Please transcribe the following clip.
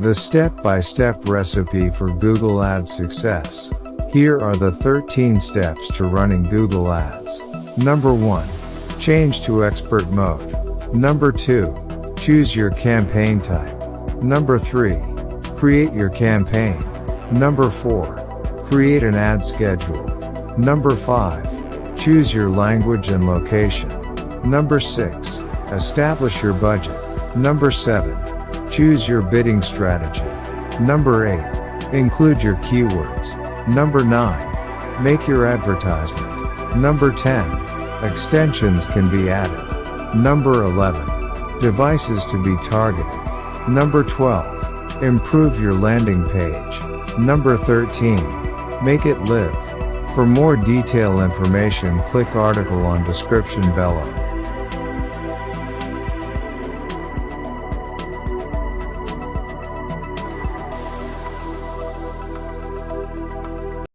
The step-by-step recipe for Google Ads success. Here are the 13 steps to running Google Ads. Number 1. Change to expert mode. Number 2. Choose your campaign type. Number 3. Create your campaign. Number 4. Create an ad schedule. Number 5. Choose your language and location. Number 6. Establish your budget. Number 7. Choose your bidding strategy. Number 8. Include your keywords. Number 9. Make your advertisement. Number 10. Extensions can be added. Number 11. Devices to be targeted. Number 12. Improve your landing page. Number 13. Make it live. For more detailed information, click article on description below.